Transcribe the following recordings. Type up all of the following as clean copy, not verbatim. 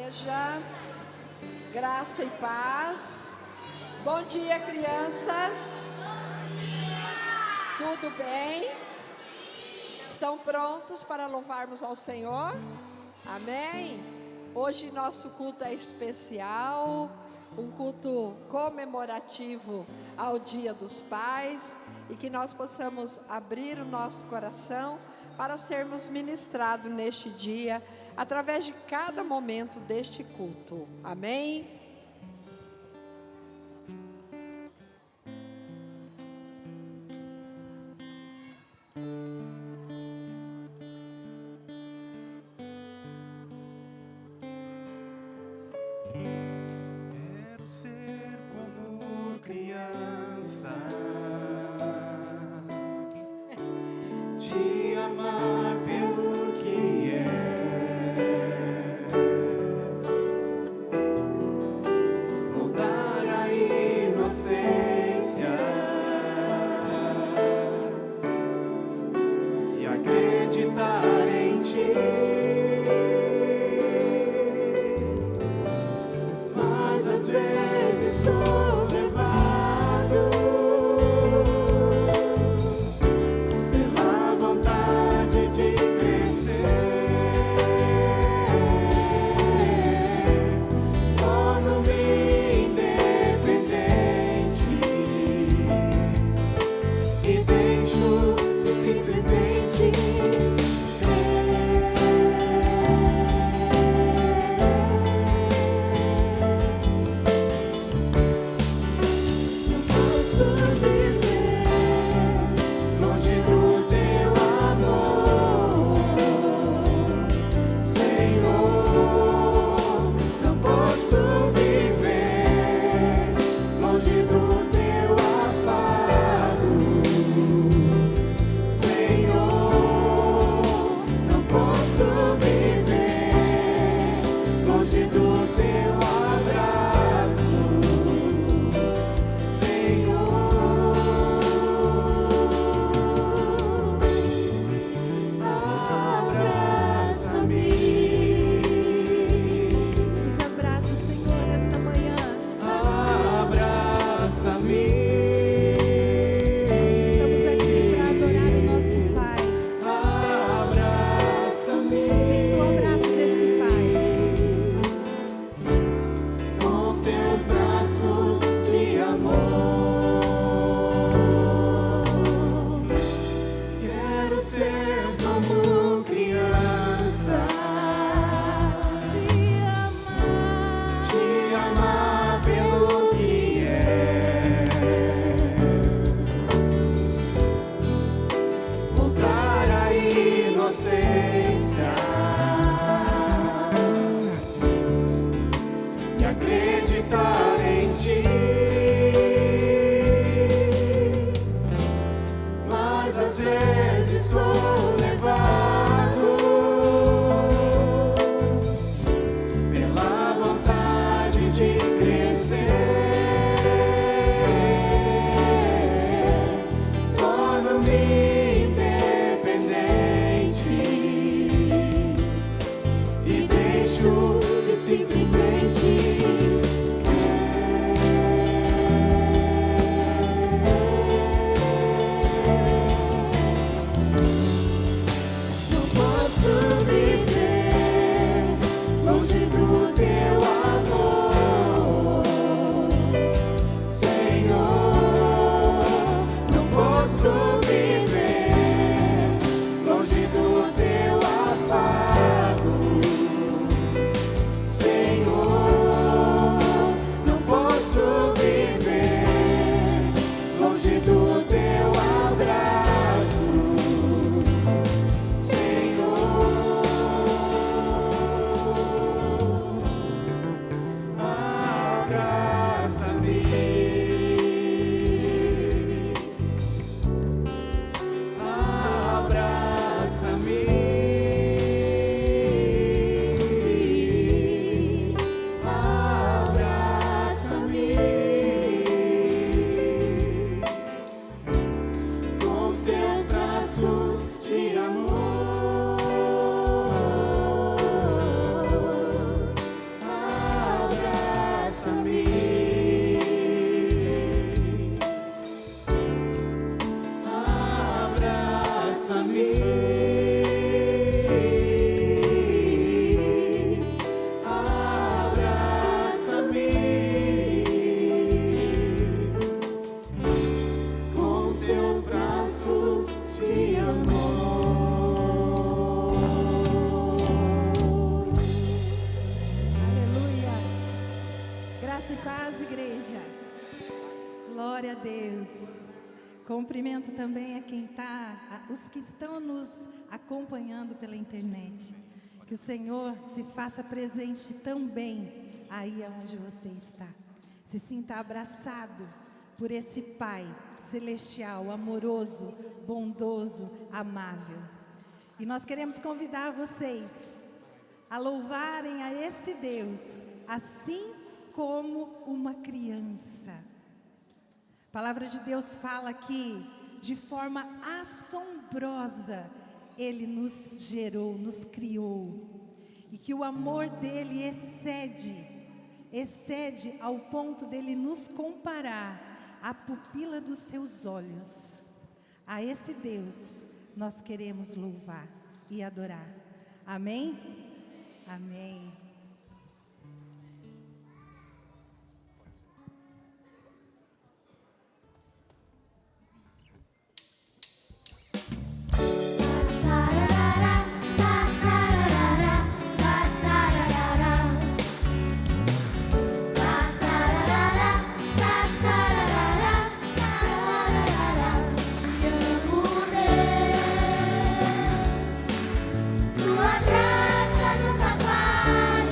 igreja, graça e paz. Bom dia, crianças. Bom dia. Tudo bem? Estão prontos para louvarmos ao Senhor? Amém? Hoje nosso culto é especial, um culto comemorativo ao Dia dos Pais, e que nós possamos abrir o nosso coração para sermos ministrados neste dia, através de cada momento deste culto. Amém? Quero ser como criança, te amar pelo que é, Glória a Deus. Cumprimento também a quem os que estão nos acompanhando pela internet. Que o Senhor se faça presente também aí onde você está. Se sinta abraçado por esse Pai celestial, amoroso, bondoso, amável. E nós queremos convidar vocês a louvarem a esse Deus, assim como uma criança. A palavra de Deus fala que, de forma assombrosa, Ele nos gerou, nos criou. E que o amor dEle excede ao ponto dEle nos comparar à pupila dos seus olhos. A esse Deus nós queremos louvar e adorar. Amém? Amém. Tua graça nunca falha.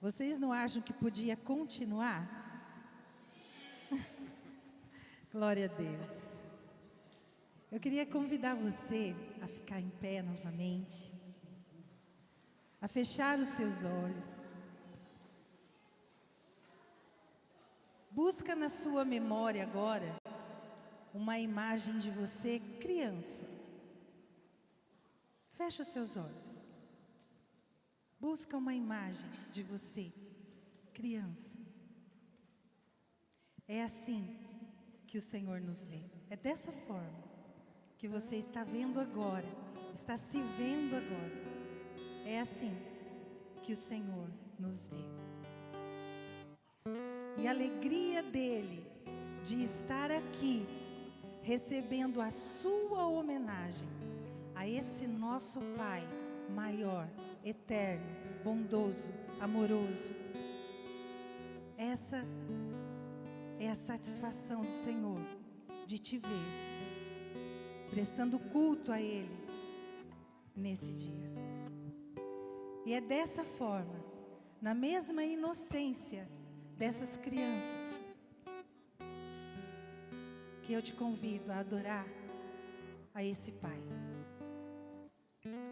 Vocês não acham que podia continuar? Glória a Deus. Eu queria convidar você a ficar em pé novamente, a fechar os seus olhos. Busca na sua memória agora uma imagem de você criança. Fecha os seus olhos. Busca uma imagem de você criança. É assim que o Senhor nos vê. É dessa forma que você está vendo agora, está se vendo agora. É assim que o Senhor nos vê. E a alegria dele de estar aqui, recebendo a sua homenagem a esse nosso Pai maior, eterno, bondoso, amoroso. Essa é a satisfação do Senhor de te ver, prestando culto a Ele nesse dia. E é dessa forma, na mesma inocência dessas crianças, que eu te convido a adorar a esse Pai,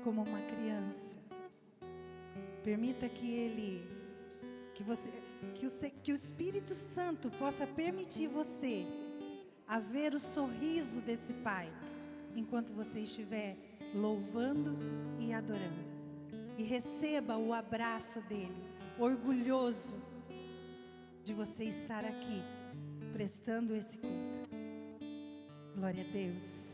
como uma criança. Permita que que o Espírito Santo possa permitir você a ver o sorriso desse Pai, enquanto você estiver louvando e adorando. E receba o abraço dele, orgulhoso de você estar aqui, prestando esse culto. Glória a Deus.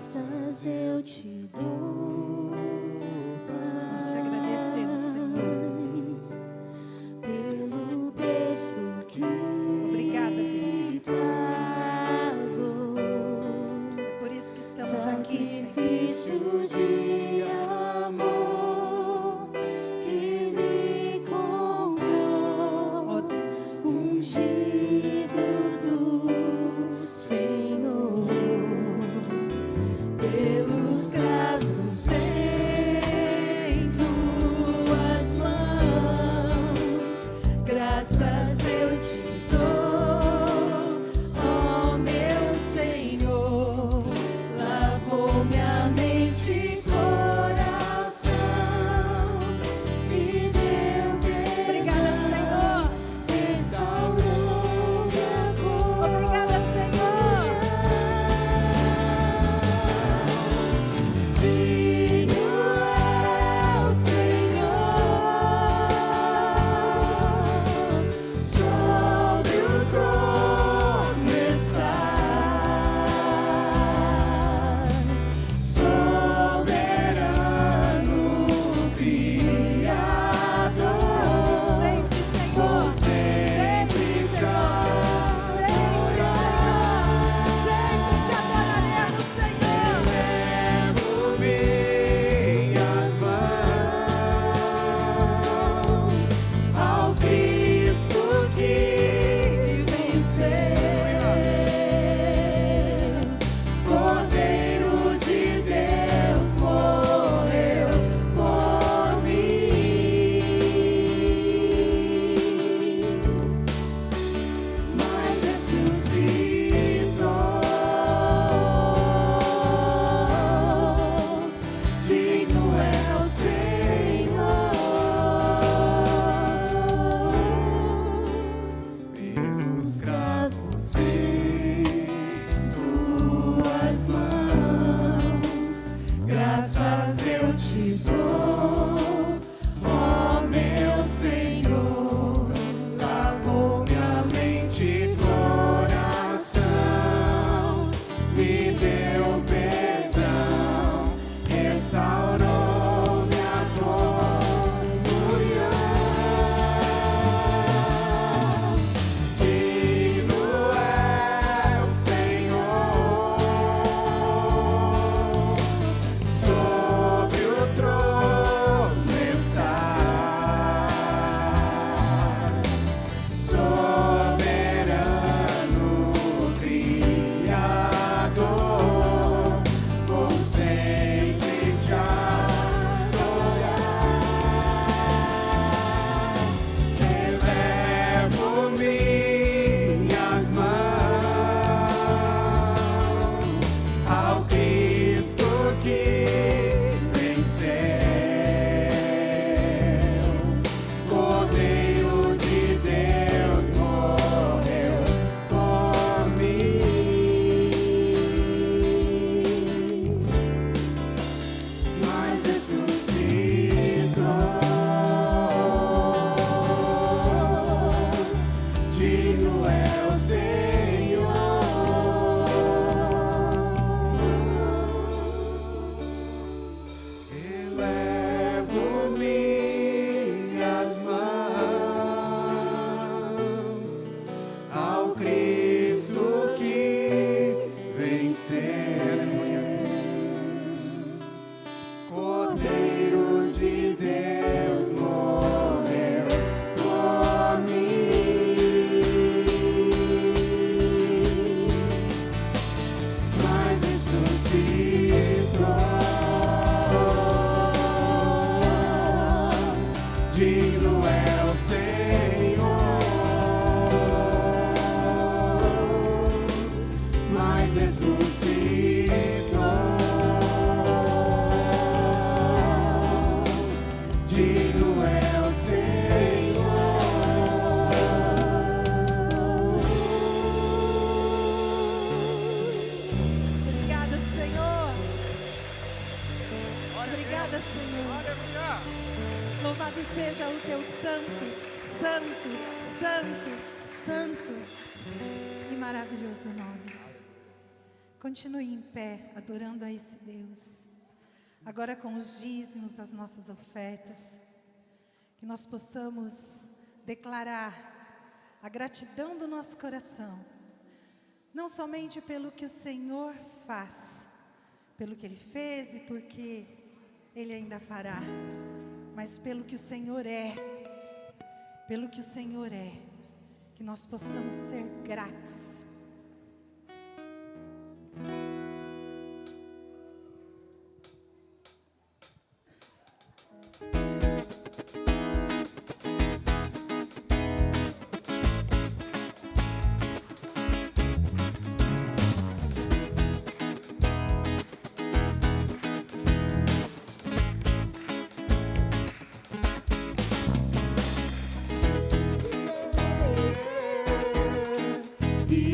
Graças eu te dou, Nós te agradecemos, Senhor. pelo preço que Obrigada, Deus. pagou. É por isso que estamos aqui, Senhor. Sacrifício de amor que me comprou, Ó Deus, ungido do Senhor, pelos cravos é o Senhor. Elevo minhas mãos ao Cristo que venceu. Cordeiro de Deus morreu por mim, mas ressuscitou. Digno é o Senhor, mas ressuscitou. Digno é o Senhor. Obrigada, Senhor. Obrigada, Senhor. Louvado seja o teu santo, santo, santo, santo e maravilhoso nome. Continue em pé, adorando a esse Deus. Agora com os dízimos, as nossas ofertas, que nós possamos declarar a gratidão do nosso coração, não somente pelo que o Senhor faz, pelo que Ele fez e porque Ele ainda fará, mas pelo que o Senhor é, pelo que o Senhor é, que nós possamos ser gratos. E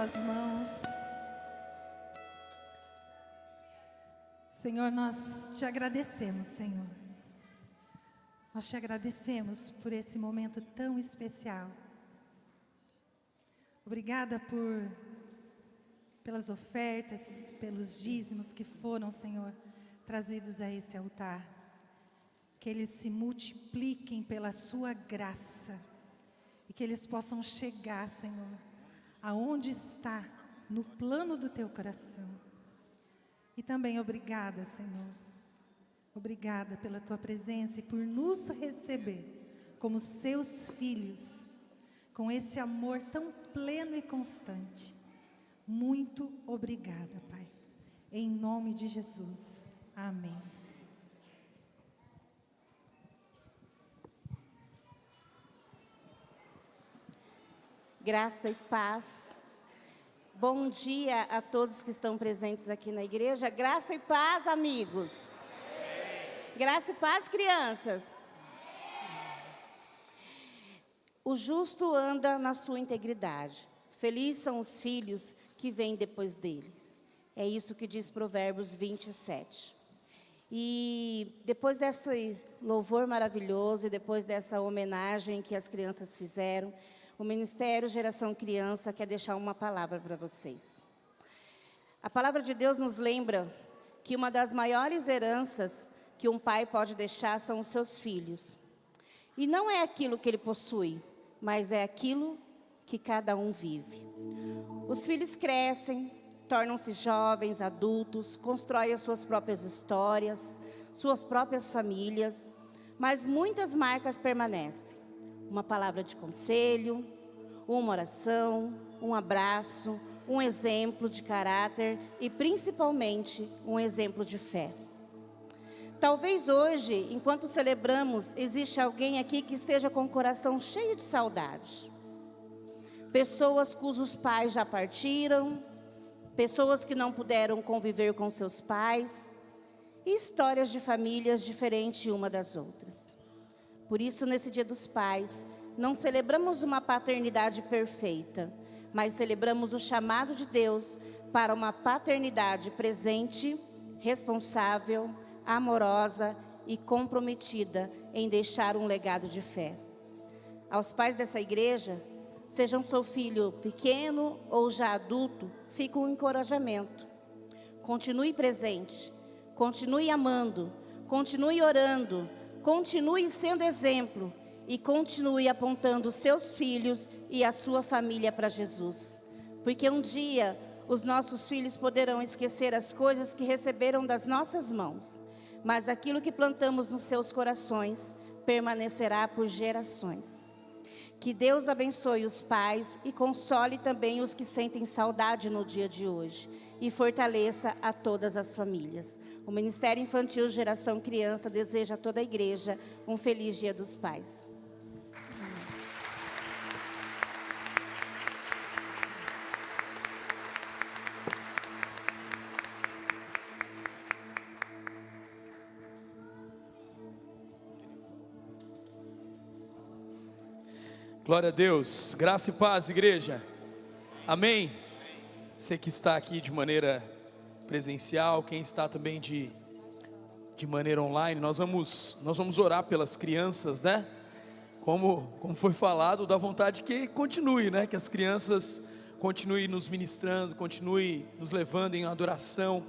suas mãos. Senhor, nós te agradecemos, Senhor. Nós te agradecemos por esse momento tão especial. Obrigada pelas ofertas, pelos dízimos que foram, Senhor, trazidos a esse altar. Que eles se multipliquem pela sua graça e que eles possam chegar, Senhor, aonde está, no plano do teu coração. E também obrigada, Senhor, obrigada pela tua presença e por nos receber como seus filhos, com esse amor tão pleno e constante. Muito obrigada, Pai, em nome de Jesus, amém. Graça e paz. Bom dia a todos que estão presentes aqui na igreja. Graça e paz, amigos. Graça e paz, crianças. O justo anda na sua integridade. Felizes são os filhos que vêm depois deles. É isso que diz Provérbios 27. E depois desse louvor maravilhoso e depois dessa homenagem que as crianças fizeram, o Ministério Geração Criança quer deixar uma palavra para vocês. A palavra de Deus nos lembra que uma das maiores heranças que um pai pode deixar são os seus filhos. E não é aquilo que ele possui, mas é aquilo que cada um vive. Os filhos crescem, tornam-se jovens, adultos, constroem as suas próprias histórias, suas próprias famílias, mas muitas marcas permanecem. Uma palavra de conselho, uma oração, um abraço, um exemplo de caráter e principalmente um exemplo de fé. Talvez hoje, enquanto celebramos, existe alguém aqui que esteja com o coração cheio de saudade. Pessoas cujos pais já partiram, pessoas que não puderam conviver com seus pais, e histórias de famílias diferentes uma das outras. Por isso, nesse Dia dos Pais, não celebramos uma paternidade perfeita, mas celebramos o chamado de Deus para uma paternidade presente, responsável, amorosa e comprometida em deixar um legado de fé. Aos pais dessa igreja, sejam seu filho pequeno ou já adulto, fica um encorajamento. Continue presente, continue amando, continue orando, continue sendo exemplo e continue apontando os seus filhos e a sua família para Jesus. Porque um dia os nossos filhos poderão esquecer as coisas que receberam das nossas mãos, mas aquilo que plantamos nos seus corações permanecerá por gerações. Que Deus abençoe os pais e console também os que sentem saudade no dia de hoje e fortaleça a todas as famílias. O Ministério Infantil Geração Criança deseja a toda a igreja um feliz Dia dos Pais. Glória a Deus, graça e paz, igreja, amém. Você que está aqui de maneira presencial, quem está também de maneira online, nós vamos orar pelas crianças, né? Como foi falado, dá vontade que continue, né? Que as crianças continuem nos ministrando, continuem nos levando em adoração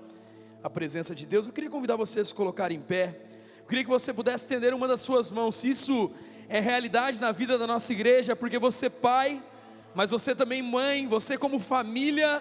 à presença de Deus. Eu queria convidar vocês a se colocarem em pé. Eu queria que você pudesse estender uma das suas mãos. Se isso é realidade na vida da nossa igreja, porque você pai, mas você também mãe, você como família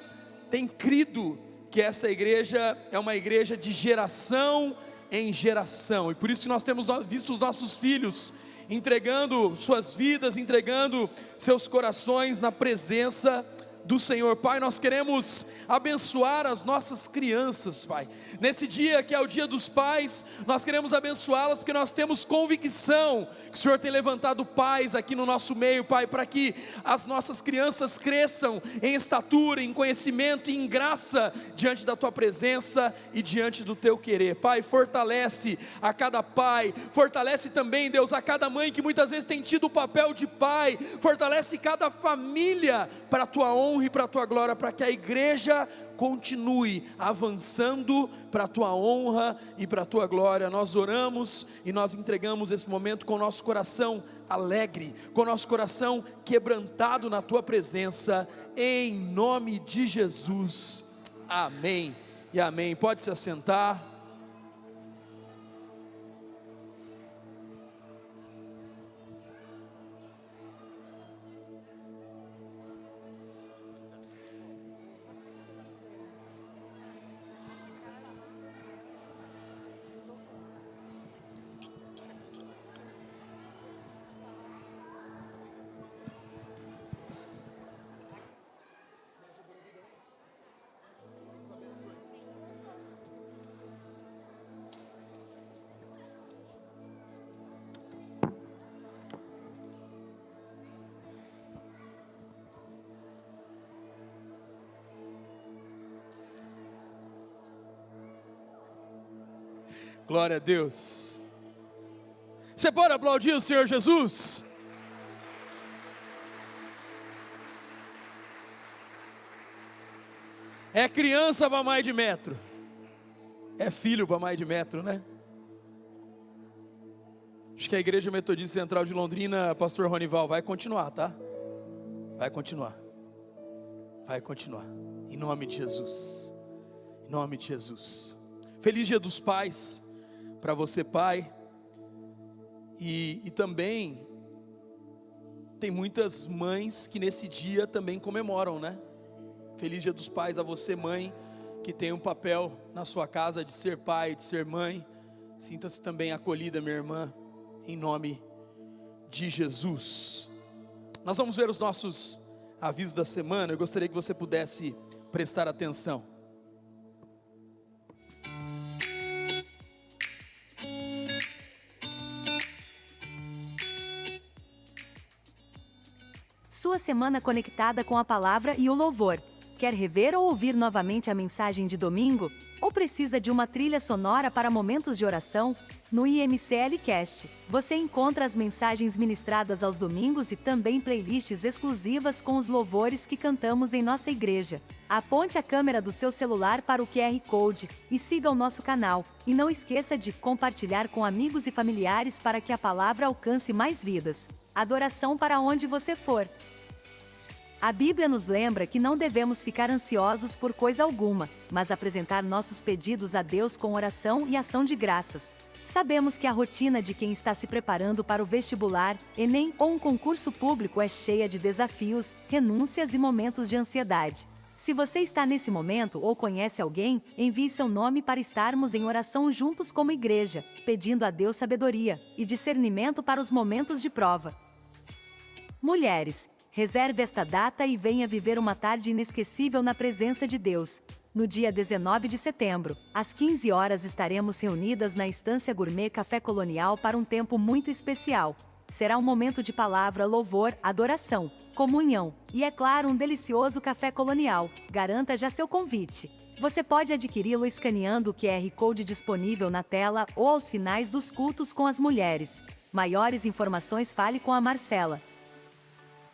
tem crido que essa igreja é uma igreja de geração em geração, e por isso que nós temos visto os nossos filhos entregando suas vidas, entregando seus corações na presença do Senhor. Pai, nós queremos abençoar as nossas crianças, Pai. Nesse dia que é o Dia dos Pais, nós queremos abençoá-las porque nós temos convicção que o Senhor tem levantado pais aqui no nosso meio, Pai, para que as nossas crianças cresçam em estatura, em conhecimento e em graça diante da Tua presença e diante do Teu querer. Pai, fortalece a cada pai, fortalece também, Deus, a cada mãe que muitas vezes tem tido o papel de pai, fortalece cada família para a Tua honra honra e para a tua glória, para que a igreja continue avançando para a tua honra e para a tua glória. Nós oramos e nós entregamos esse momento com o nosso coração alegre, com o nosso coração quebrantado na tua presença, em nome de Jesus, amém e amém. Pode se assentar. Glória a Deus. Você pode aplaudir o Senhor Jesus? É criança para mais de metro. É filho para mais de metro, né? Acho que a Igreja Metodista Central de Londrina, pastor Ronival, vai continuar, tá? Vai continuar. Vai continuar. Em nome de Jesus. Em nome de Jesus. Feliz Dia dos Pais para você, pai. E também tem muitas mães que nesse dia também comemoram, né? Feliz Dia dos Pais a você, mãe, que tem um papel na sua casa de ser pai, de ser mãe. Sinta-se também acolhida, minha irmã, em nome de Jesus. Nós vamos ver os nossos avisos da semana. Eu gostaria que você pudesse prestar atenção. Sua semana conectada com a palavra e o louvor. Quer rever ou ouvir novamente a mensagem de domingo? Ou precisa de uma trilha sonora para momentos de oração? No IMCL Cast, você encontra as mensagens ministradas aos domingos e também playlists exclusivas com os louvores que cantamos em nossa igreja. Aponte a câmera do seu celular para o QR Code e siga o nosso canal. E não esqueça de compartilhar com amigos e familiares para que a palavra alcance mais vidas. Adoração para onde você for. A Bíblia nos lembra que não devemos ficar ansiosos por coisa alguma, mas apresentar nossos pedidos a Deus com oração e ação de graças. Sabemos que a rotina de quem está se preparando para o vestibular, Enem ou um concurso público é cheia de desafios, renúncias e momentos de ansiedade. Se você está nesse momento ou conhece alguém, envie seu nome para estarmos em oração juntos como igreja, pedindo a Deus sabedoria e discernimento para os momentos de prova. Mulheres, reserve esta data e venha viver uma tarde inesquecível na presença de Deus. No dia 19 de setembro, às 15 horas estaremos reunidas na Estância Gourmet Café Colonial para um tempo muito especial. Será um momento de palavra, louvor, adoração, comunhão e, é claro, um delicioso café colonial. Garanta já seu convite. Você pode adquiri-lo escaneando o QR Code disponível na tela ou aos finais dos cultos com as mulheres. Maiores informações, fale com a Marcela.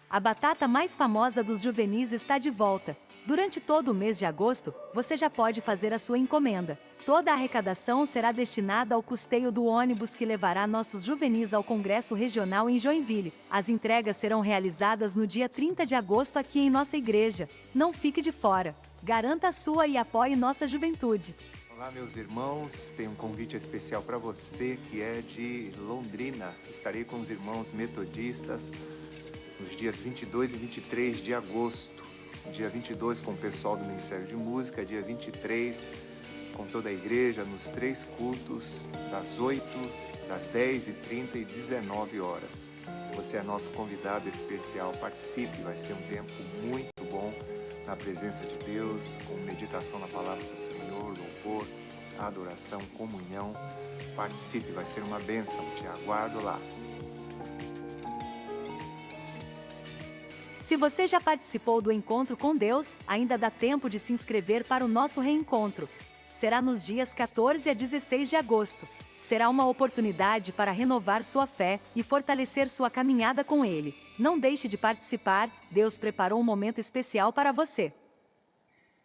A batata mais famosa dos juvenis está de volta. Durante todo o mês de agosto, você já pode fazer a sua encomenda. Toda a arrecadação será destinada ao custeio do ônibus que levará nossos juvenis ao Congresso Regional em Joinville. As entregas serão realizadas no dia 30 de agosto aqui em nossa igreja. Não fique de fora. Garanta a sua e apoie nossa juventude. Olá, meus irmãos, tem um convite especial para você que é de Londrina. Estarei com os irmãos metodistas nos dias 22 e 23 de agosto. Dia 22 com o pessoal do Ministério de Música, dia 23 com toda a igreja nos 3 cultos, das 8, das 10h30 e 19 horas. Você é nosso convidado especial, participe, vai ser um tempo muito bom na presença de Deus, com meditação na palavra do Senhor, louvor, adoração, comunhão. Participe, vai ser uma bênção, te aguardo lá. Se você já participou do Encontro com Deus, ainda dá tempo de se inscrever para o nosso reencontro. Será nos dias 14 a 16 de agosto. Será uma oportunidade para renovar sua fé e fortalecer sua caminhada com Ele. Não deixe de participar, Deus preparou um momento especial para você.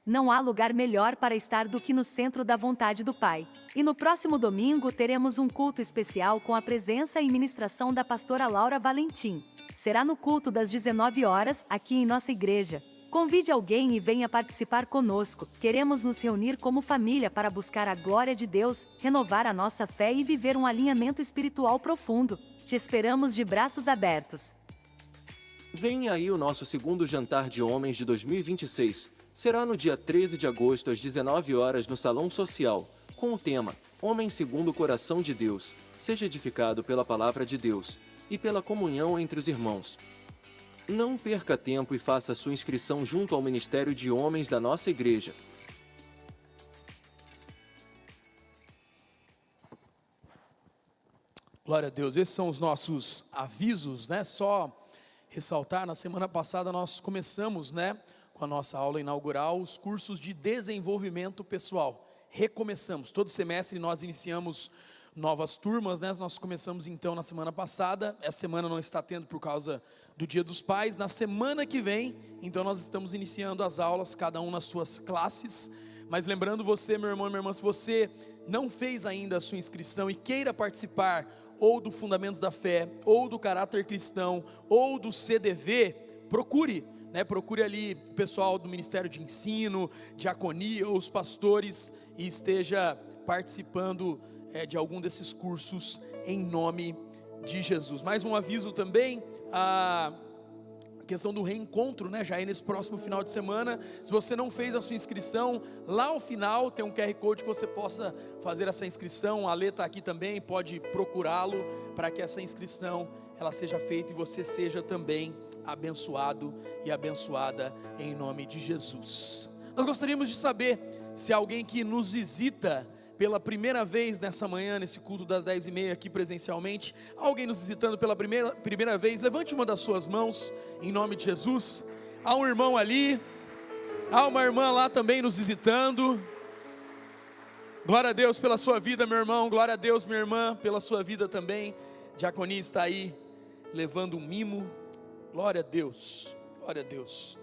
Não há lugar melhor para estar do que no centro da vontade do Pai. E no próximo domingo teremos um culto especial com a presença e ministração da pastora Laura Valentim. Será no culto das 19 horas, aqui em nossa igreja. Convide alguém e venha participar conosco. Queremos nos reunir como família para buscar a glória de Deus, renovar a nossa fé e viver um alinhamento espiritual profundo. Te esperamos de braços abertos. Vem aí o nosso segundo jantar de homens de 2026. Será no dia 13 de agosto, às 19 horas, no Salão Social, com o tema Homem segundo o coração de Deus. Seja edificado pela palavra de Deus e pela comunhão entre os irmãos. Não perca tempo e faça sua inscrição junto ao Ministério de Homens da nossa igreja. Glória a Deus, esses são os nossos avisos, né? Só ressaltar, na semana passada nós começamos, né, com a nossa aula inaugural, os cursos de desenvolvimento pessoal. Recomeçamos, todo semestre nós iniciamos novas turmas, né? Nós começamos então na semana passada, essa semana não está tendo por causa do Dia dos Pais. Na semana que vem, então nós estamos iniciando as aulas, cada um nas suas classes. Mas lembrando você, meu irmão e minha irmã, se você não fez ainda a sua inscrição e queira participar ou do Fundamentos da Fé, ou do Caráter Cristão, ou do CDV, procure ali o pessoal do Ministério de Ensino, Diaconia, ou os pastores, e esteja participando de algum desses cursos em nome de Jesus. Mais um aviso também, a questão do reencontro, né? Já é nesse próximo final de semana. Se você não fez a sua inscrição, lá ao final tem um QR Code que você possa fazer essa inscrição. A Lê está aqui também, pode procurá-lo para que essa inscrição ela seja feita e você seja também abençoado e abençoada em nome de Jesus. Nós gostaríamos de saber se alguém que nos visita pela primeira vez nessa manhã, nesse culto das 10h30 aqui presencialmente, alguém nos visitando pela primeira vez, levante uma das suas mãos, em nome de Jesus. Há um irmão ali, há uma irmã lá também nos visitando. Glória a Deus pela sua vida, meu irmão, glória a Deus, minha irmã, pela sua vida também. Diaconia está aí, levando um mimo, glória a Deus, glória a Deus.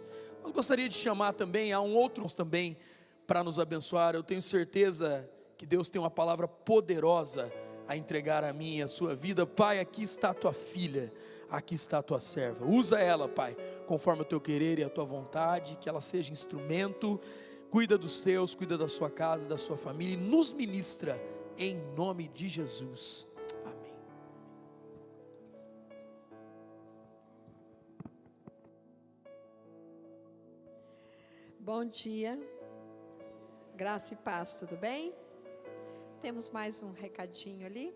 Eu gostaria de chamar também, há um outro também, para nos abençoar. Eu tenho certeza que Deus tem uma palavra poderosa a entregar a mim e a sua vida. Pai, aqui está a tua filha, aqui está a tua serva, usa ela, Pai, conforme o teu querer e a tua vontade, que ela seja instrumento, cuida dos seus, cuida da sua casa, da sua família, e nos ministra, em nome de Jesus, amém. Bom dia, graça e paz, tudo bem? Temos mais um recadinho ali.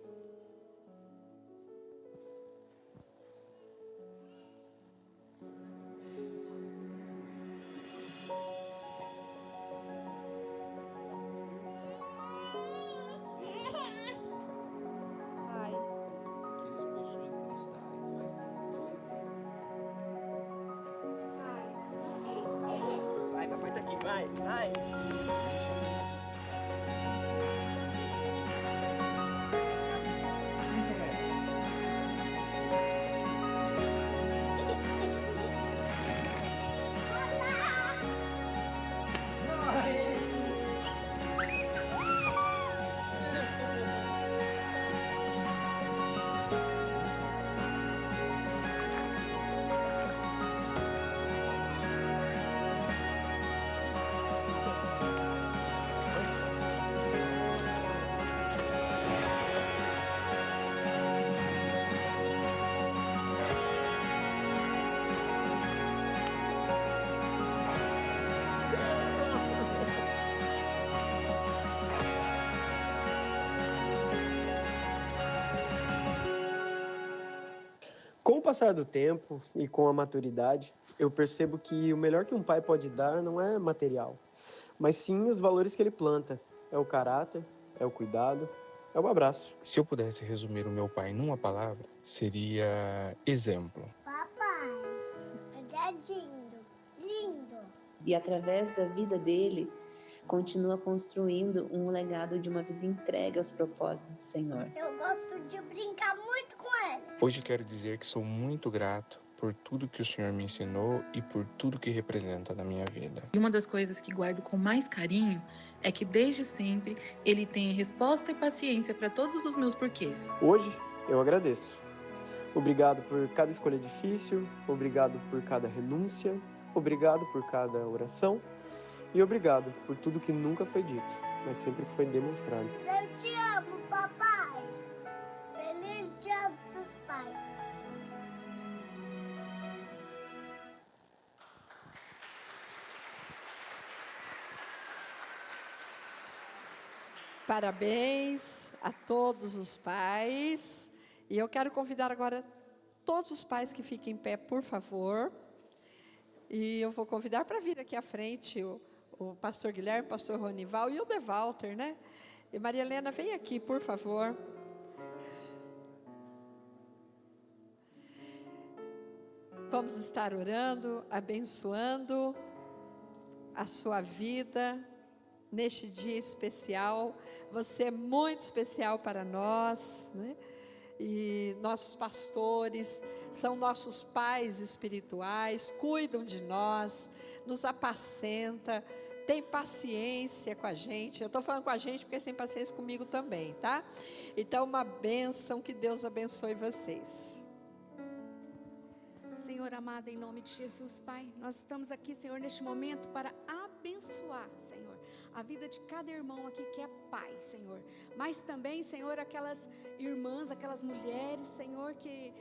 Vai, papai tá aqui, vai. Com o passar do tempo e com a maturidade, eu percebo que o melhor que um pai pode dar não é material, mas sim os valores que ele planta. É o caráter, é o cuidado, é o abraço. Se eu pudesse resumir o meu pai numa palavra, seria exemplo. Papai, é lindo, lindo. E através da vida dele, continua construindo um legado de uma vida entregue aos propósitos do Senhor. Eu gosto de brincar muito com ele. Hoje quero dizer que sou muito grato por tudo que o Senhor me ensinou e por tudo que representa na minha vida. E uma das coisas que guardo com mais carinho é que desde sempre Ele tem resposta e paciência para todos os meus porquês. Hoje eu agradeço. Obrigado por cada escolha difícil, obrigado por cada renúncia, obrigado por cada oração e obrigado por tudo que nunca foi dito, mas sempre foi demonstrado. Eu te amo, papais. Feliz Dia dos Pais. Parabéns a todos os pais. E eu quero convidar agora todos os pais que fiquem em pé, por favor. E eu vou convidar para vir aqui à frente o pastor Guilherme, o pastor Ronival e o De Walter, né? E Maria Helena, vem aqui, por favor. Vamos estar orando, abençoando a sua vida neste dia especial. Você é muito especial para nós, né? E nossos pastores são nossos pais espirituais, cuidam de nós, nos apacenta, tem paciência com a gente. Eu estou falando com a gente porque tem paciência comigo também, tá? Então, uma bênção, que Deus abençoe vocês. Senhor amado, em nome de Jesus, Pai, nós estamos aqui, Senhor, neste momento para abençoar, Senhor, a vida de cada irmão aqui que é pai, Senhor, mas também, Senhor, aquelas irmãs, aquelas mulheres, Senhor, que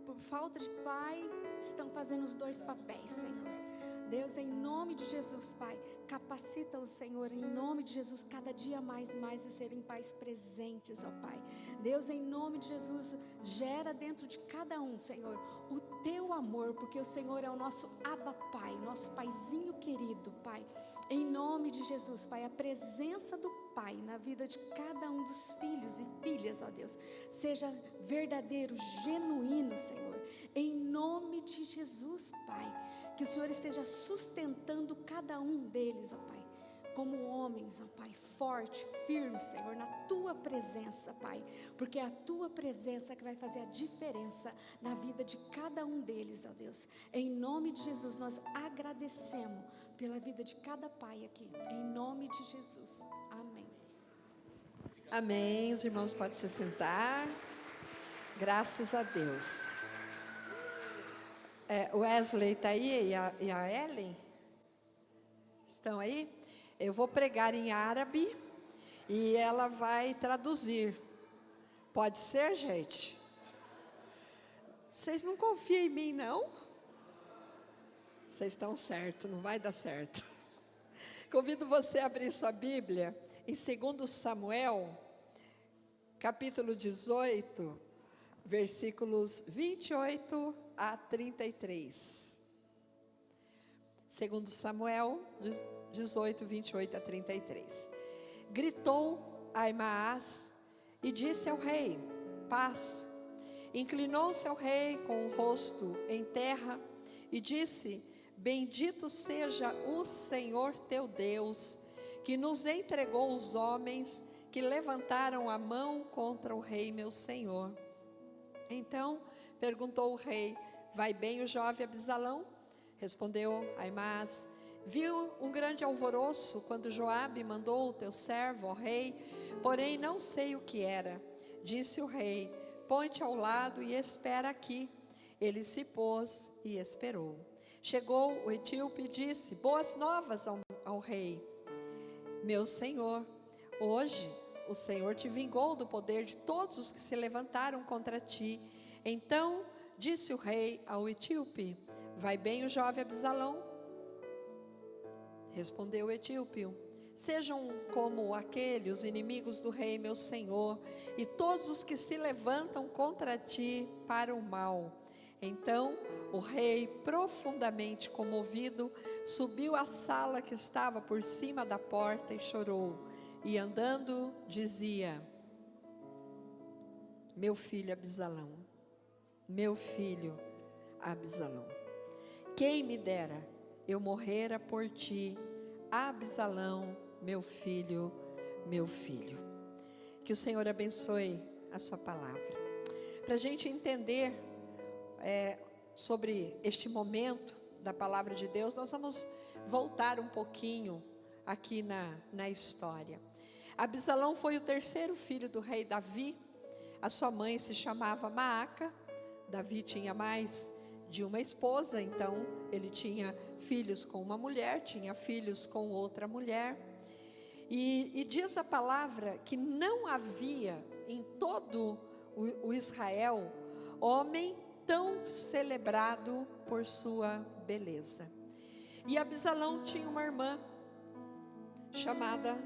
por falta de pai estão fazendo os dois papéis, Senhor. Deus, em nome de Jesus, Pai, capacita-os, Senhor, em nome de Jesus, cada dia mais e mais a serem pais presentes, ó Pai. Deus, em nome de Jesus, gera dentro de cada um, Senhor, o Teu amor, porque o Senhor é o nosso Abba Pai, nosso Paizinho querido, Pai. Em nome de Jesus, Pai, a presença do Pai na vida de cada um dos filhos e filhas, ó Deus, seja verdadeiro, genuíno, Senhor. Em nome de Jesus, Pai, que o Senhor esteja sustentando cada um deles, ó Pai, como homens, ó Pai, forte, firme, Senhor, na Tua presença, Pai, porque é a Tua presença que vai fazer a diferença na vida de cada um deles, ó Deus. Em nome de Jesus, nós agradecemos pela vida de cada pai aqui, em nome de Jesus, amém. Amém, os irmãos podem se sentar, graças a Deus. O Wesley está aí e a Ellen? Estão aí? Eu vou pregar em árabe e ela vai traduzir. Pode ser, gente? Vocês não confiam em mim, não? Vocês estão certos, não vai dar certo. Convido você a abrir sua Bíblia em 2 Samuel, capítulo 18, versículos 28 a 33. 2 Samuel 18, 28 a 33. Gritou Aimaas e disse ao rei: paz. Inclinou-se ao rei com o rosto em terra e disse: bendito seja o Senhor teu Deus, que nos entregou os homens que levantaram a mão contra o rei meu senhor. Então perguntou o rei: vai bem o jovem Absalão? Respondeu Aimaas: viu um grande alvoroço quando Joabe mandou o teu servo ao rei, porém não sei o que era. Disse o rei: põe-te ao lado e espera aqui. Ele se pôs e esperou. Chegou o etíope e disse: boas novas ao rei. Meu senhor, hoje o Senhor te vingou do poder de todos os que se levantaram contra ti. Então disse o rei ao etíope: vai bem o jovem Absalão? Respondeu o etíope: sejam como aquele, os inimigos do rei meu senhor, e todos os que se levantam contra ti para o mal. Então o rei, profundamente comovido, subiu à sala que estava por cima da porta e chorou, e andando dizia: meu filho Absalão, meu filho Absalão, quem me dera eu morrera por ti, Absalão, meu filho, meu filho. Que o Senhor abençoe a sua palavra. Para a gente entender sobre este momento da palavra de Deus, nós vamos voltar um pouquinho aqui na história. Absalão foi o terceiro filho do rei Davi. A sua mãe se chamava Maaca. Davi tinha mais de uma esposa, então ele tinha filhos com uma mulher, tinha filhos com outra mulher. E diz a palavra que não havia em todo o Israel homem tão celebrado por sua beleza. E Absalão tinha uma irmã chamada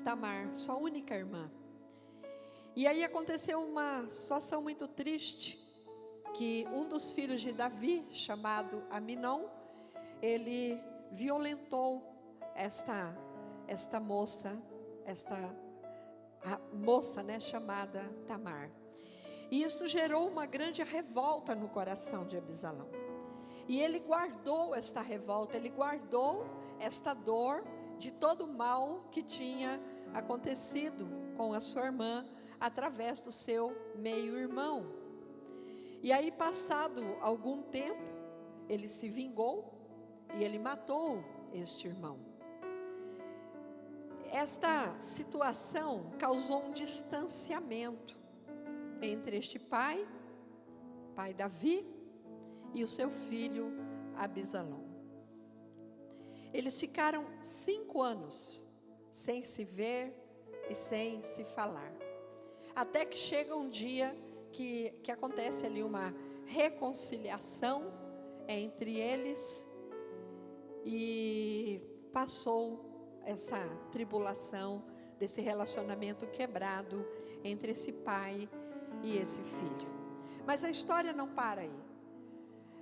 Tamar, sua única irmã. E aí aconteceu uma situação muito triste, que um dos filhos de Davi, chamado Aminon, ele violentou esta moça, a moça, né, chamada Tamar. E isso gerou uma grande revolta no coração de Absalão. E ele guardou esta revolta, ele guardou esta dor de todo o mal que tinha acontecido com a sua irmã através do seu meio-irmão. E aí, passado algum tempo, ele se vingou e ele matou este irmão. Esta situação causou um distanciamento entre este pai Davi, e o seu filho Absalão. Eles ficaram 5 anos sem se ver e sem se falar, até que chega um dia que acontece ali uma reconciliação entre eles, e passou essa tribulação desse relacionamento quebrado entre esse pai e esse filho. Mas a história não para aí.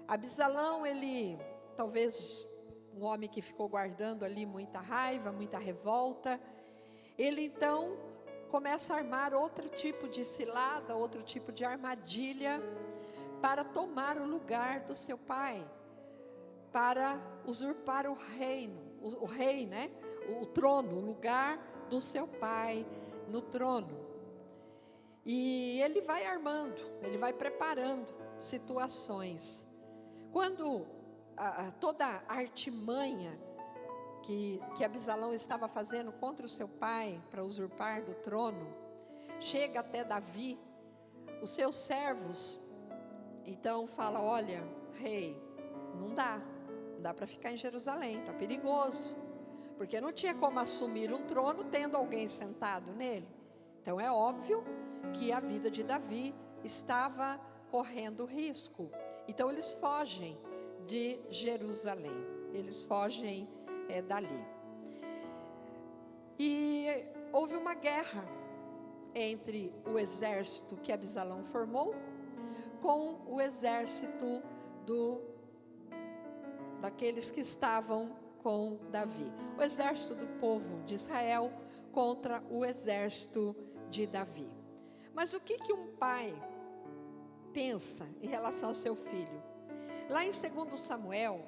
Absalão, ele, talvez um homem que ficou guardando ali muita raiva, muita revolta, ele então começa a armar outro tipo de cilada, outro tipo de armadilha para tomar o lugar do seu pai, para usurpar o reino, o rei, né? O trono, o lugar do seu pai no trono. E ele vai armando, ele vai preparando situações. Quando toda a artimanha que Absalão estava fazendo contra o seu pai para usurpar do trono chega até Davi, os seus servos então falam: olha, rei, não dá para ficar em Jerusalém, está perigoso, porque não tinha como assumir um trono tendo alguém sentado nele. Então é óbvio que a vida de Davi estava correndo risco. Então eles fogem de Jerusalém, eles fogem dali. E houve uma guerra entre o exército que Absalão formou com o exército daqueles que estavam com Davi. O exército do povo de Israel contra o exército de Davi. Mas o que um pai pensa em relação ao seu filho? Lá em 2 Samuel,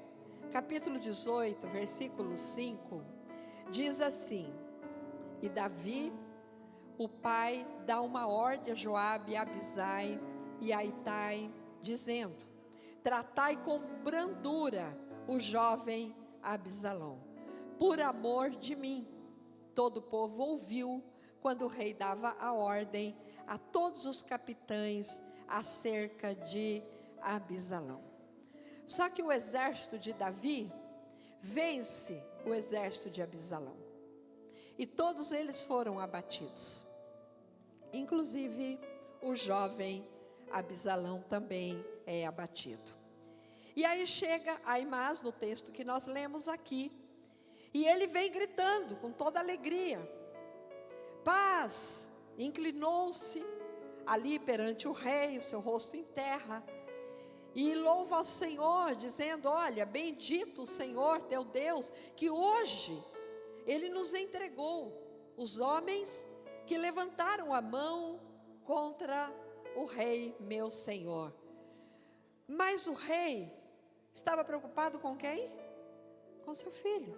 capítulo 18, versículo 5, diz assim: e Davi, o pai, dá uma ordem a Joabe, a Abisai e a Itai, dizendo: tratai com brandura o jovem Absalão, por amor de mim. Todo o povo ouviu quando o rei dava a ordem a todos os capitães acerca de Absalão. Só que o exército de Davi vence o exército de Absalão, e todos eles foram abatidos, inclusive o jovem Absalão também é abatido. E aí chega Aimás, no texto que nós lemos aqui, e ele vem gritando com toda alegria: paz! Inclinou-se ali perante o rei, o seu rosto em terra, e louva ao Senhor, dizendo: olha, bendito o Senhor teu Deus, que hoje Ele nos entregou os homens que levantaram a mão contra o rei meu Senhor. Mas o rei estava preocupado com quem? Com seu filho.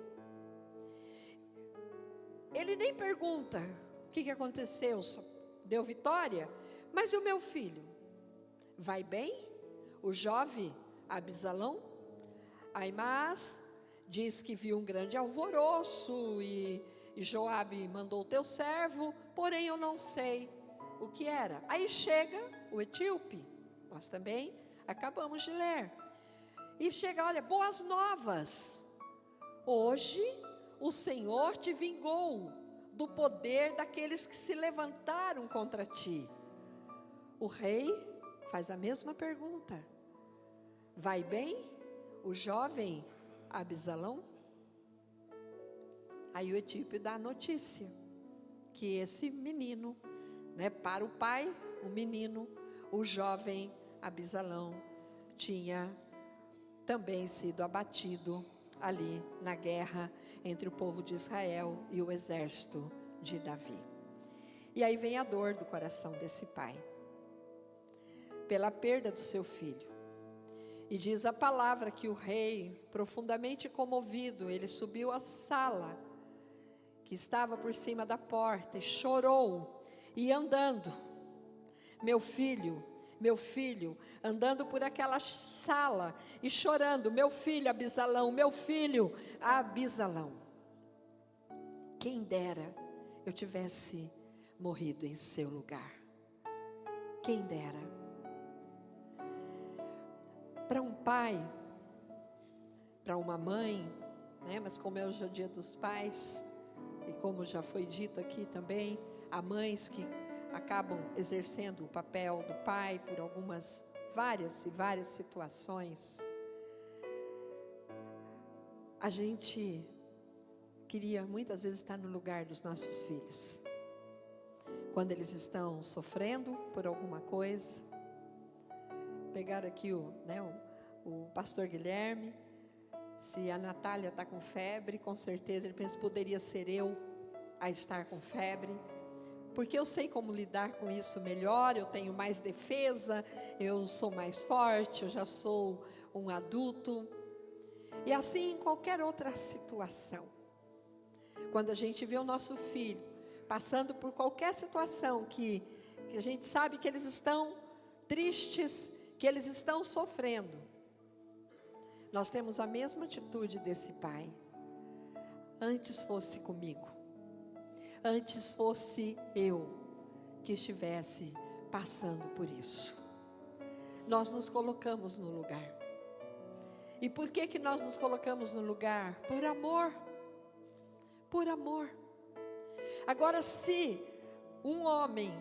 ele nem pergunta o que aconteceu, só deu vitória. Mas e o meu filho? Vai bem? O jovem Abisalão? Aimaas diz que viu um grande alvoroço e Joabe mandou o teu servo, porém eu não sei o que era. Aí chega o etíope, nós também acabamos de ler, e chega, olha, boas novas, hoje o Senhor te vingou do poder daqueles que se levantaram contra ti. O rei faz a mesma pergunta: vai bem o jovem Abisalão? Aí o etíope dá a notícia que esse menino, para o pai, o menino, o jovem Abisalão, tinha também sido abatido ali na guerra entre o povo de Israel e o exército de Davi. E aí vem a dor do coração desse pai, pela perda do seu filho. E diz a palavra que o rei, profundamente comovido, ele subiu à sala que estava por cima da porta e chorou, e andando, meu filho, andando por aquela sala e chorando, meu filho Abisalão, meu filho Abisalão. Quem dera eu tivesse morrido em seu lugar. Quem dera. Para um pai, para uma mãe, mas como é hoje o dia dos pais, e como já foi dito aqui também, há mães que acabam exercendo o papel do pai por várias situações. A gente queria muitas vezes estar no lugar dos nossos filhos, quando eles estão sofrendo por alguma coisa. Pegar aqui o pastor Guilherme, se a Natália está com febre, com certeza ele pensa, poderia ser eu a estar com febre, porque eu sei como lidar com isso melhor, eu tenho mais defesa, eu sou mais forte, eu já sou um adulto. E assim em qualquer outra situação, quando a gente vê o nosso filho passando por qualquer situação que a gente sabe que eles estão tristes, que eles estão sofrendo, nós temos a mesma atitude desse pai. Antes fosse comigo, antes fosse eu que estivesse passando por isso. Nós nos colocamos no lugar. E por que nós nos colocamos no lugar? Por amor. Por amor. Agora, se um homem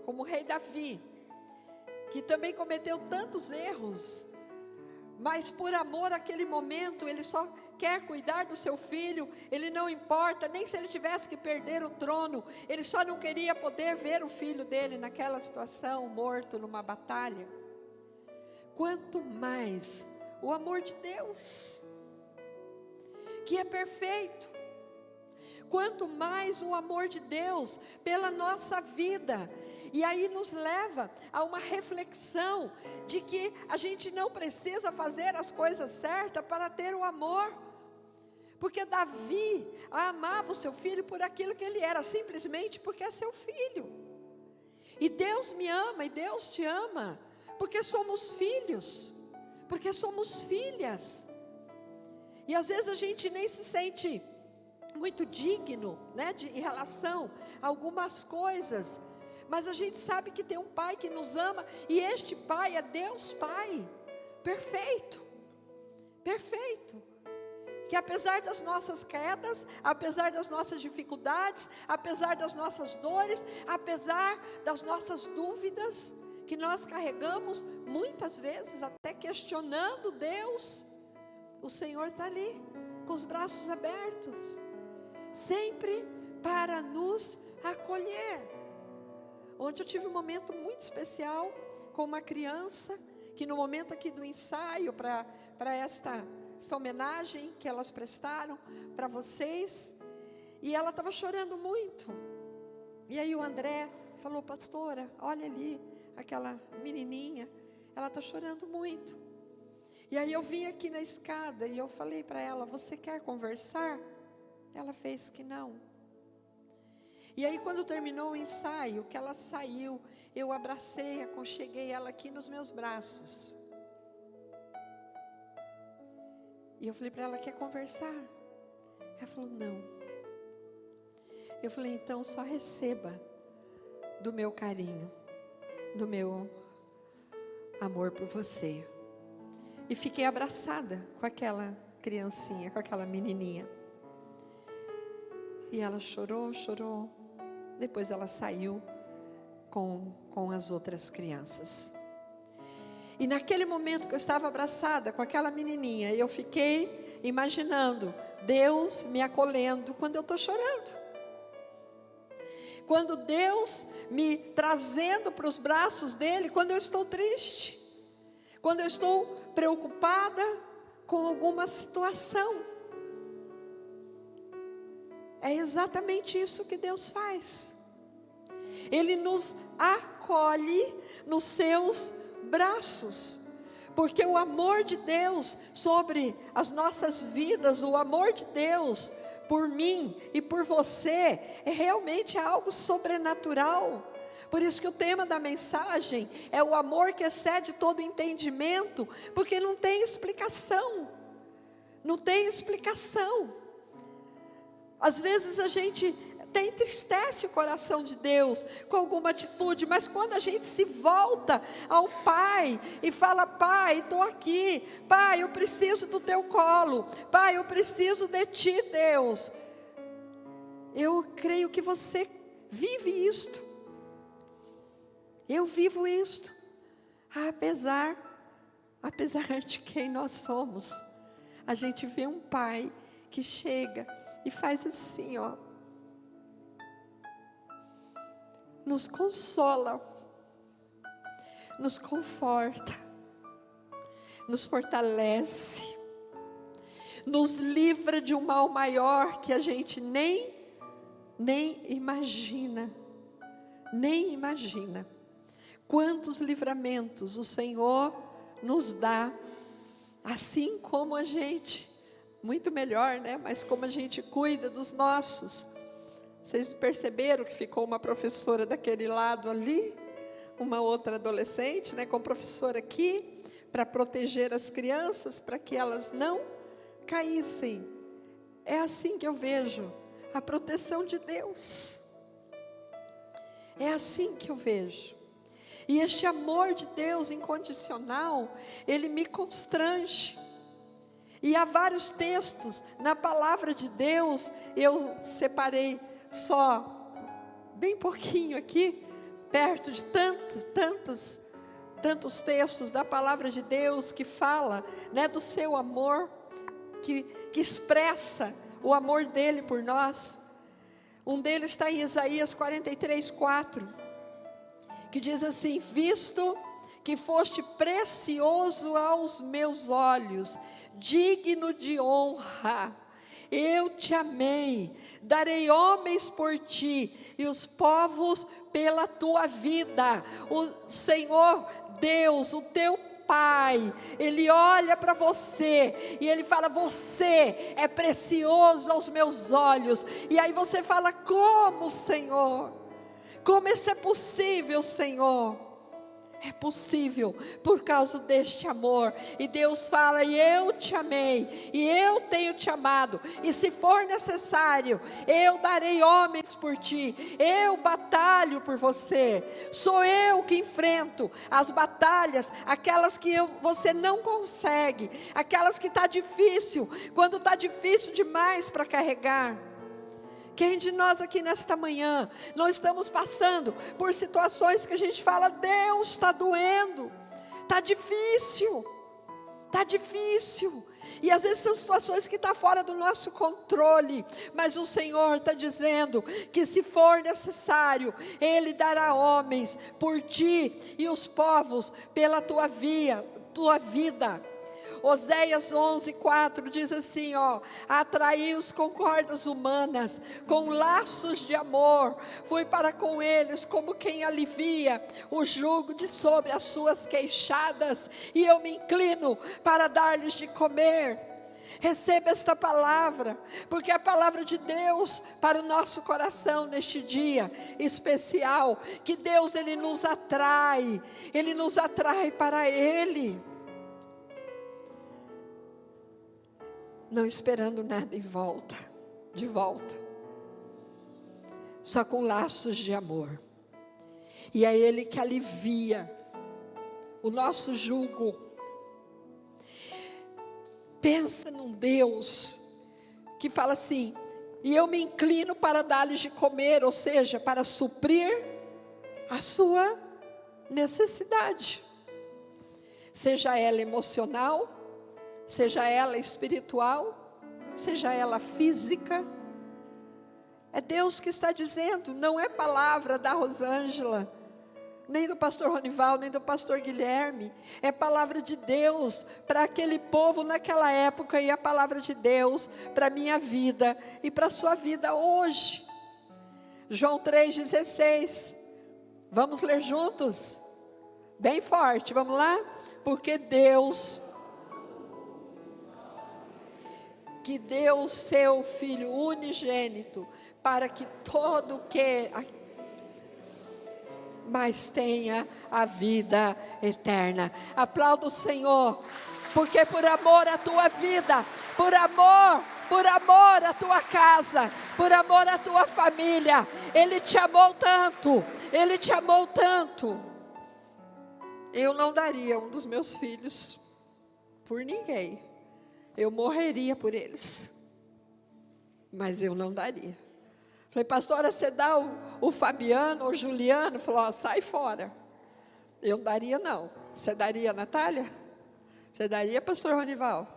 como o rei Davi, que também cometeu tantos erros, mas por amor àquele momento, ele só quer cuidar do seu filho, ele não importa, nem se ele tivesse que perder o trono, ele só não queria poder ver o filho dele naquela situação, morto numa batalha. Quanto mais o amor de Deus, que é perfeito, quanto mais o amor de Deus pela nossa vida. E aí nos leva a uma reflexão de que a gente não precisa fazer as coisas certas para ter o amor, porque Davi amava o seu filho por aquilo que ele era, simplesmente porque é seu filho. E Deus me ama e Deus te ama, porque somos filhos, porque somos filhas. E às vezes a gente nem se sente muito digno, em relação a algumas coisas, mas a gente sabe que tem um pai que nos ama, e este pai é Deus Pai, perfeito, perfeito, que apesar das nossas quedas, apesar das nossas dificuldades, apesar das nossas dores, apesar das nossas dúvidas, que nós carregamos, muitas vezes até questionando Deus, o Senhor está ali, com os braços abertos, sempre para nos acolher. Ontem eu tive um momento muito especial com uma criança, que no momento aqui do ensaio, para esta homenagem que elas prestaram para vocês, e ela estava chorando muito, e aí o André falou: pastora, olha ali, aquela menininha, ela está chorando muito. E aí eu vim aqui na escada, e eu falei para ela: você quer conversar? Ela fez que não. E aí quando terminou o ensaio, que ela saiu, eu abracei, aconcheguei ela aqui nos meus braços. E eu falei para ela, quer conversar? Ela falou, não. Eu falei, então só receba do meu carinho, do meu amor por você. E fiquei abraçada com aquela criancinha, com aquela menininha. E ela chorou, chorou. Depois ela saiu com as outras crianças. E naquele momento que eu estava abraçada com aquela menininha, eu fiquei imaginando Deus me acolhendo quando eu estou chorando. Quando Deus me trazendo para os braços dele quando eu estou triste. Quando eu estou preocupada com alguma situação. É exatamente isso que Deus faz. Ele nos acolhe nos seus braços, porque o amor de Deus sobre as nossas vidas, o amor de Deus por mim e por você, é realmente algo sobrenatural. Por isso que o tema da mensagem é o amor que excede todo entendimento, porque não tem explicação, não tem explicação. Às vezes a gente até entristece o coração de Deus com alguma atitude, mas quando a gente se volta ao Pai e fala, Pai, estou aqui, Pai, eu preciso do teu colo, Pai, eu preciso de ti, Deus. Eu creio que você vive isto. Eu vivo isto, apesar de quem nós somos. A gente vê um Pai que chega e faz assim, ó. Nos consola, nos conforta, nos fortalece, nos livra de um mal maior que a gente nem imagina, nem imagina. Quantos livramentos o Senhor nos dá, assim como a gente, muito melhor, né? Mas como a gente cuida dos nossos. Vocês perceberam que ficou uma professora daquele lado ali, uma outra adolescente, né, com o professor aqui, para proteger as crianças, para que elas não caíssem. É assim que eu vejo a proteção de Deus. É assim que eu vejo. E este amor de Deus incondicional, ele me constrange. E há vários textos na palavra de Deus, eu separei só bem pouquinho aqui, perto de tantos textos da palavra de Deus que fala, né, do seu amor, que expressa o amor dele por nós. Um deles está em Isaías 43:4, que diz assim: visto que foste precioso aos meus olhos, digno de honra, eu te amei, darei homens por ti e os povos pela tua vida. O Senhor Deus, o teu Pai, Ele olha para você e Ele fala, você é precioso aos meus olhos. E aí você fala, como, Senhor? Como isso é possível, Senhor? É possível por causa deste amor. E Deus fala, e eu te amei, e eu tenho te amado, e se for necessário, eu darei homens por ti, eu batalho por você, sou eu que enfrento as batalhas, aquelas que você não consegue, aquelas que está difícil, quando está difícil demais para carregar. Quem de nós aqui nesta manhã não estamos passando por situações que a gente fala, Deus, está doendo, está difícil, e às vezes são situações que estão fora do nosso controle, mas o Senhor está dizendo que se for necessário, Ele dará homens por ti e os povos pela tua vida. Oséias 11:4 diz assim, ó: atraí-os com cordas humanas, com laços de amor, fui para com eles como quem alivia o jugo de sobre as suas queixadas, e eu me inclino para dar-lhes de comer. Receba esta palavra, porque é a palavra de Deus para o nosso coração neste dia especial, que Deus Ele nos atrai para Ele, não esperando nada de volta, só com laços de amor, e é Ele que alivia o nosso jugo. Pensa num Deus que fala assim: e eu me inclino para dar-lhes de comer, ou seja, para suprir a sua necessidade, seja ela emocional, seja ela espiritual, seja ela física. É Deus que está dizendo, não é palavra da Rosângela, nem do pastor Ronival, nem do pastor Guilherme, é palavra de Deus para aquele povo naquela época, e a palavra de Deus para a minha vida e para a sua vida hoje. João 3,16, vamos ler juntos? Bem forte, vamos lá? Porque Deus, que deu o seu Filho unigênito, para que todo que mas tenha a vida eterna. Aplauda o Senhor, porque por amor à tua vida, por amor à tua casa, por amor à tua família, Ele te amou tanto, Ele te amou tanto. Eu não daria um dos meus filhos por ninguém, eu morreria por eles, mas eu não daria. Falei, pastora, você dá o Fabiano ou o Juliano? Falou, sai fora. Eu não daria não. Você daria, Natália? Você daria, pastor Ronival?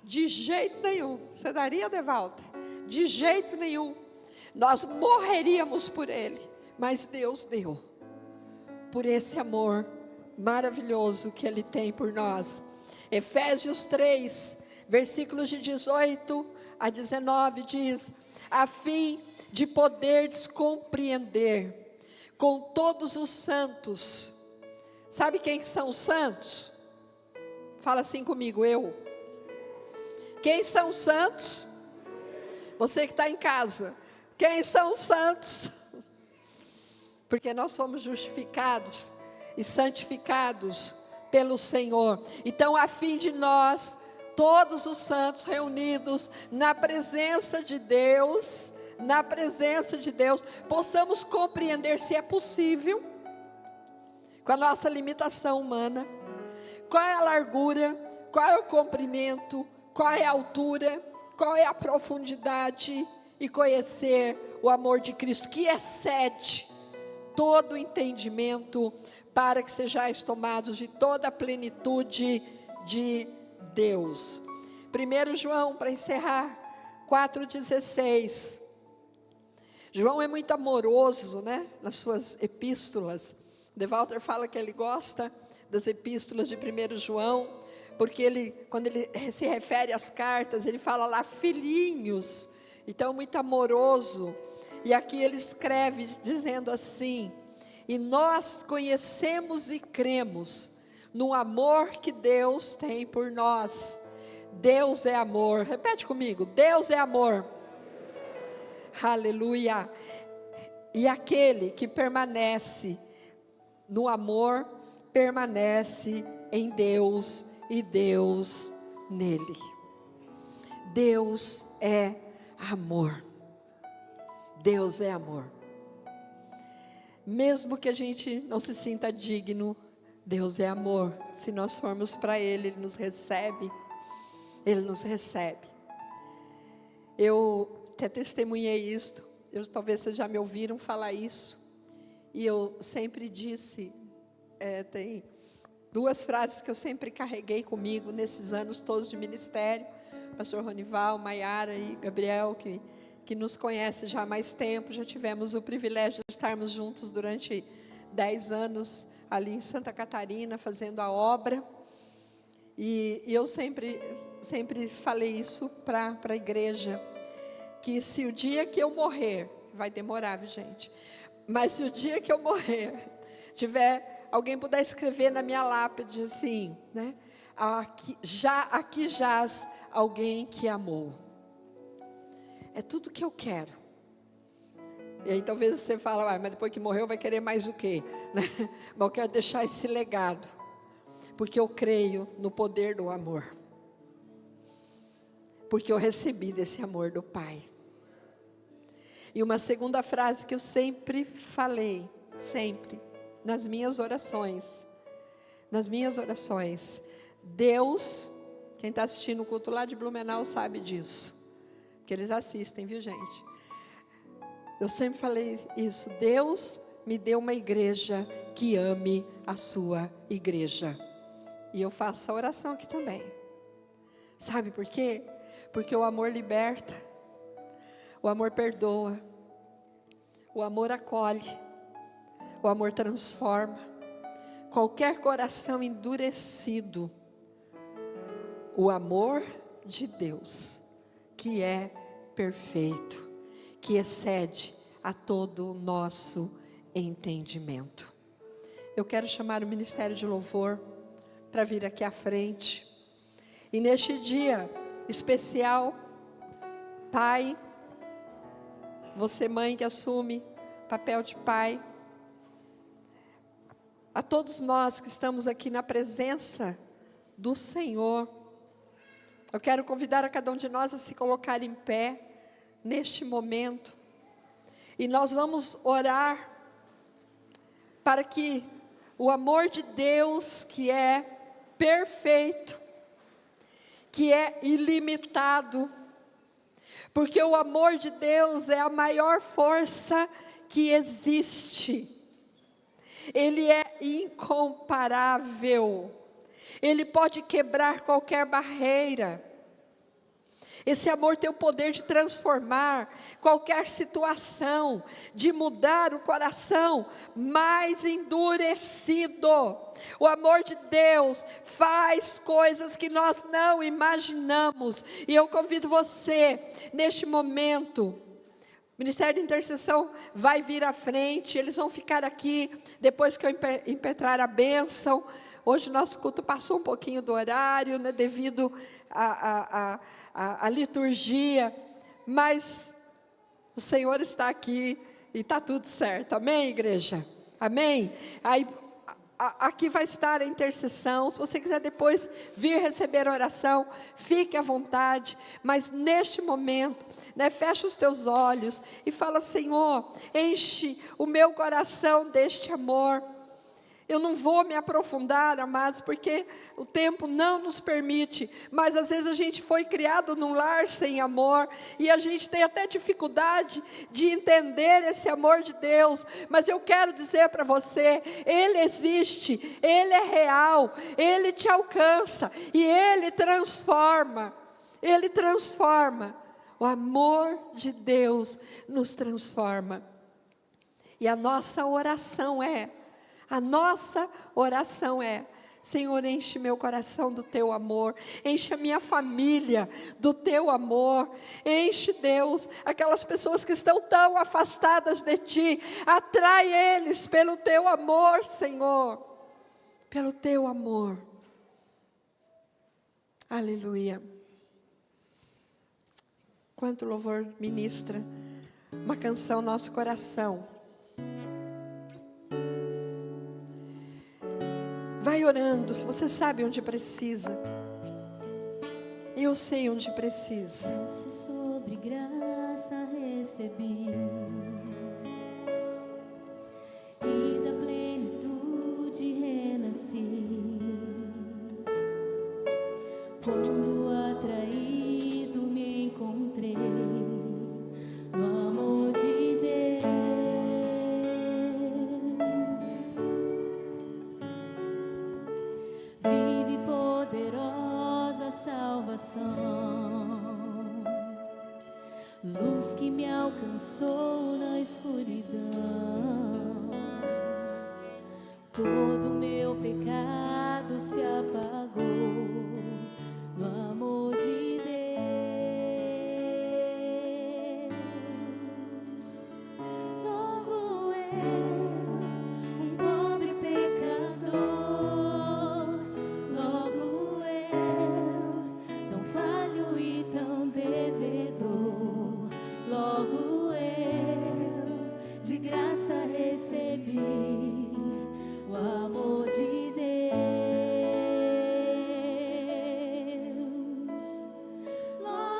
De jeito nenhum. Você daria, Devalta? De jeito nenhum. Nós morreríamos por ele, mas Deus deu, por esse amor maravilhoso que Ele tem por nós. Efésios 3, versículos de 18 a 19 diz: a fim de poderes compreender com todos os santos. Sabe quem são os santos? Fala assim comigo, eu. Quem são os santos? Você que está em casa. Quem são os santos? Porque nós somos justificados e santificados pelo Senhor. Então, a fim de nós, todos os santos reunidos na presença de Deus, possamos compreender, se é possível, com a nossa limitação humana, qual é a largura, qual é o comprimento, qual é a altura, qual é a profundidade, e conhecer o amor de Cristo, que excede todo o entendimento, para que sejais tomados de toda a plenitude de Deus. 1 João, para encerrar, 4,16. João é muito amoroso, né? Nas suas epístolas. De Walter fala que ele gosta das epístolas de 1 João, porque quando ele se refere às cartas, ele fala lá, filhinhos. Então, muito amoroso. E aqui ele escreve dizendo assim: e nós conhecemos e cremos no amor que Deus tem por nós. Deus é amor. Repete comigo, Deus é amor. Aleluia. E aquele que permanece no amor, permanece em Deus e Deus nele. Deus é amor. Deus é amor. Mesmo que a gente não se sinta digno, Deus é amor. Se nós formos para Ele, Ele nos recebe. Ele nos recebe. Eu até testemunhei isto. Talvez vocês já me ouviram falar isso. E eu sempre disse, tem duas frases que eu sempre carreguei comigo nesses anos todos de ministério. Pastor Ronival, Maiara e Gabriel, que nos conhece já há mais tempo, já tivemos o privilégio de estarmos juntos durante 10 anos ali em Santa Catarina, fazendo a obra. E eu sempre falei isso para a igreja, que se o dia que eu morrer, vai demorar, viu, gente? Mas se o dia que eu morrer, alguém puder escrever na minha lápide assim, né? Aqui jaz alguém que amou. É tudo que eu quero. E aí talvez você fala, mas depois que morreu vai querer mais o quê? Mas eu quero deixar esse legado, porque eu creio no poder do amor. Porque eu recebi desse amor do Pai. E uma segunda frase que eu sempre falei, sempre, nas minhas orações, Deus, quem está assistindo o culto lá de Blumenau sabe disso, porque eles assistem, viu gente? Eu sempre falei isso, Deus me deu uma igreja que ame a sua igreja. E eu faço essa oração aqui também. Sabe por quê? Porque o amor liberta, o amor perdoa, o amor acolhe, o amor transforma. Qualquer coração endurecido, o amor de Deus, que é perfeito, que excede a todo o nosso entendimento. Eu quero chamar o Ministério de Louvor para vir aqui à frente. E neste dia especial, pai, você mãe que assume papel de pai, a todos nós que estamos aqui na presença do Senhor, eu quero convidar a cada um de nós a se colocar em pé neste momento, e nós vamos orar para que o amor de Deus, que é perfeito, que é ilimitado, porque o amor de Deus é a maior força que existe, Ele é incomparável, Ele pode quebrar qualquer barreira. Esse amor tem o poder de transformar qualquer situação, de mudar o coração mais endurecido. O amor de Deus faz coisas que nós não imaginamos. E eu convido você, neste momento, o Ministério de Intercessão vai vir à frente, eles vão ficar aqui, depois que eu impetrar a bênção. Hoje nosso culto passou um pouquinho do horário, né, devido a liturgia, mas o Senhor está aqui e está tudo certo, amém, igreja? Amém? Aí, aqui vai estar a intercessão, se você quiser depois vir receber a oração, fique à vontade, mas neste momento, né, fecha os teus olhos e fala, Senhor, enche o meu coração deste amor. Eu não vou me aprofundar, amados, porque o tempo não nos permite, mas às vezes a gente foi criado num lar sem amor, e a gente tem até dificuldade de entender esse amor de Deus, mas eu quero dizer para você, Ele existe, Ele é real, Ele te alcança, e Ele transforma, o amor de Deus nos transforma, e a nossa oração é, Senhor, enche meu coração do Teu amor, enche a minha família do Teu amor, enche, Deus, aquelas pessoas que estão tão afastadas de Ti, atrai eles pelo Teu amor, Senhor, pelo Teu amor, aleluia. Quanto louvor ministra uma canção no nosso coração. Vai orando, você sabe onde precisa. Eu sei onde precisa. Se sobre graça recebi e da plenitude renasci, quando atraído me encontrei no amor de Deus. Vive poderosa salvação, luz que me alcançou na escuridão. Todo meu pecado se apagou no amor de Deus. Logo eu, um pobre pecador, logo eu, tão falho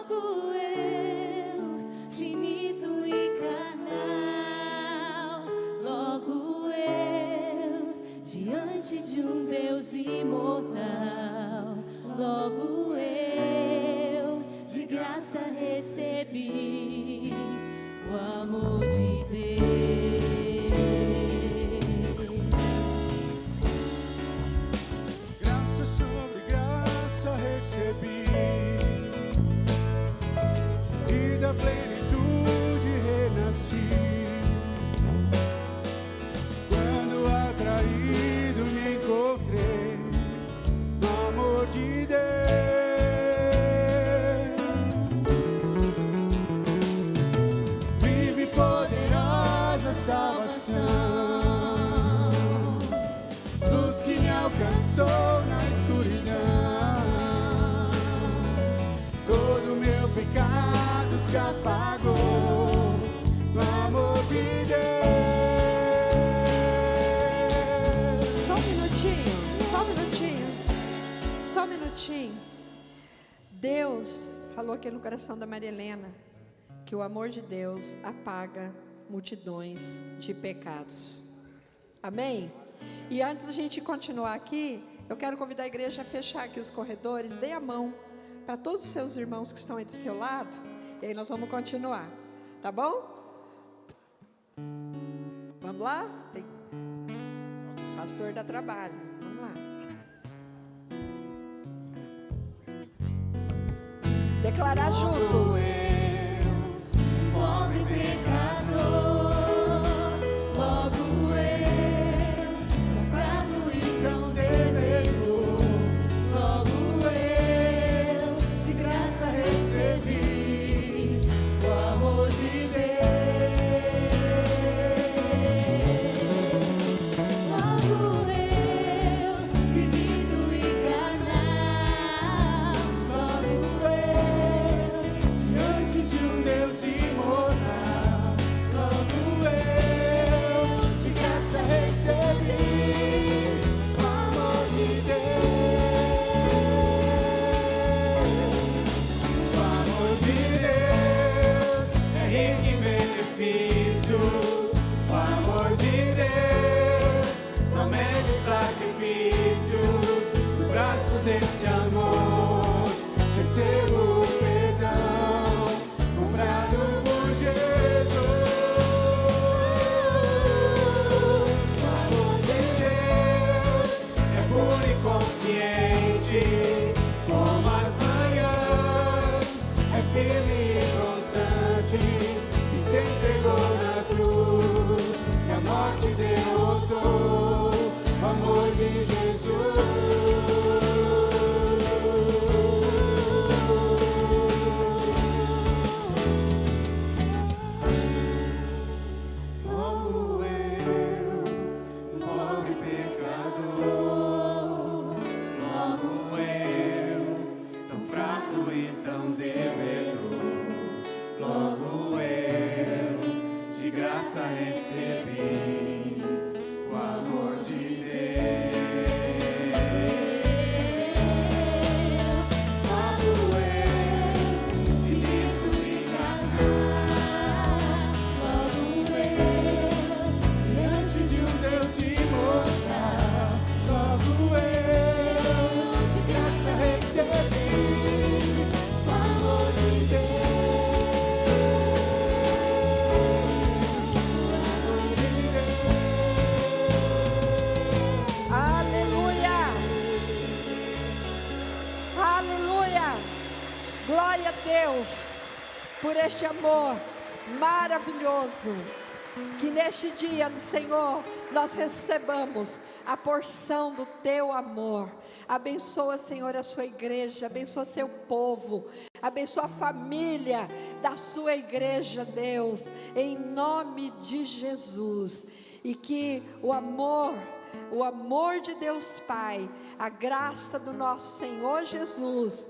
logo eu, finito e carnal, logo eu, diante de um Deus imortal, logo eu, de graça recebi o amor de Deus. Graça sobre graça recebi, e da plenitude renasci. Quando atraído me encontrei no amor de Deus. Vive poderosa salvação, luz que me alcançou na escuridão. Todo meu pecado se apagou no amor de Deus. Só um minutinho, só um minutinho, só um minutinho. Deus falou aqui no coração da Maria Helena que o amor de Deus apaga multidões de pecados. Amém? E antes da gente continuar aqui, eu quero convidar a igreja a fechar aqui os corredores. Dê a mão para todos os seus irmãos que estão aí do seu lado. E aí nós vamos continuar, tá bom? Vamos lá? Pastor dá trabalho. Vamos lá. Declarar juntos. Pobre pecador, logo eu, tão fraco e tão devedor, logo eu, de graça recebi o amor de Deus. Logo eu, finito e carnal, logo eu, Diante de um Deus imortal, logo eu, de graça recebi o amor de Deus. O amor de Deus é rico em benefícios. O amor de Deus não mede sacrifícios. Nos braços desse amor recebo o perdão comprado por Jesus. O amor de Deus é puro e consciente como as manhãs, é firme e constante e se entregou na cruz e a morte derrotou o amor de Jesus. Logo eu, um pobre pecador, logo eu, tão fraco e tão devedor, logo eu, de graça recebi o amor de Deus. Logo eu, finito e carnal, logo eu, diante de um Deus imortal, logo eu, de graça recebi o amor de Aleluia! Aleluia! Glória a Deus por este amor maravilhoso. Que neste dia, Senhor, nós recebamos a porção do Teu amor. Abençoa, Senhor, a sua igreja, abençoa seu povo, abençoa a família da sua igreja, Deus, em nome de Jesus. E que o amor de Deus Pai, a graça do nosso Senhor Jesus,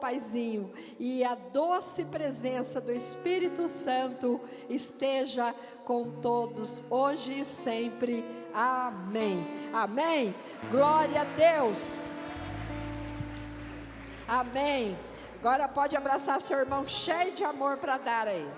Paizinho, e a doce presença do Espírito Santo esteja com todos, hoje e sempre. Amém. Amém. Glória a Deus. Amém. Agora pode abraçar seu irmão cheio de amor para dar aí.